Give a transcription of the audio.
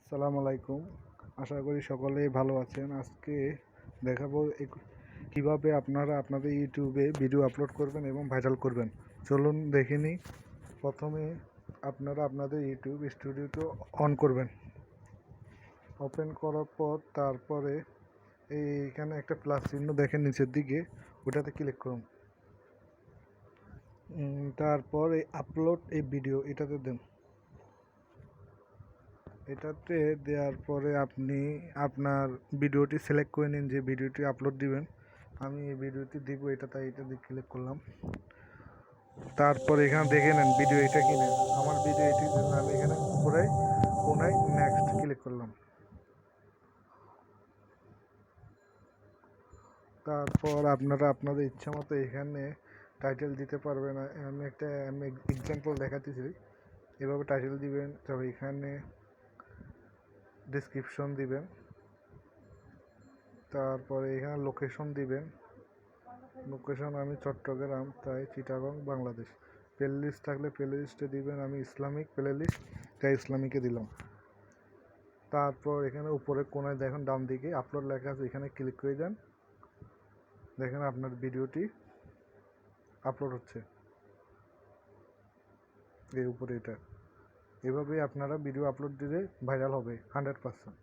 আসসালামু আলাইকুম। আশা করি সকলেই ভালো আছেন। আজকে দেখাবো কিভাবে আপনারা আপনাদের ইউটিউবে ভিডিও আপলোড করবেন এবং ভাইরাল করবেন। চলুন দেখে নিই। প্রথমে আপনারা আপনাদের ইউটিউব স্টুডিওটি অন করবেন। ওপেন করার পর তারপরে এইখানে একটা প্লাস চিহ্ন দেখেন নিচের দিকে, ওটাতে ক্লিক করুন। তারপর এই আপলোড এই ভিডিও এটাতে দেন। এটাতে দেওয়ার পরে আপনি আপনার ভিডিওটি সিলেক্ট করে নিন যে ভিডিওটি আপলোড দিবেন। আমি এই ভিডিওটি দিব, এটা তাই এটা দিয়ে ক্লিক করলাম। তারপর এখানে দেখে নেন ভিডিও এটা কিনে আমার ভিডিও এটি, আমি এখানে উপরে কোনায় নেক্সট ক্লিক করলাম। তারপর আপনারা আপনাদের ইচ্ছা মতো এখানে টাইটেল দিতে পারবেন। আমি এক্সাম্পল দেখাতেছি, এভাবে টাইটেল দিবেন। তবে এখানে ডেসক্রিপশন দিবেন, তারপরে এখানে লোকেশন দিবেন। লোকেশন আমি চট্টগ্রাম, তাই চিটাগং বাংলাদেশ। প্লে লিস্ট থাকলে প্লে লিস্টে দিবেন, আমি ইসলামিক প্লে লিস্ট তাই ইসলামিকে দিলাম। তারপর এখানে উপরে কোনায় দেখুন ডান দিকে আপলোড লেখা আছে, এখানে ক্লিক করে দেন। দেখেন আপনার ভিডিওটি আপলোড হচ্ছে এর উপরে। এটা এভাবেই আপনারা ভিডিও আপলোড দিলে ভাইরাল হবে 100%।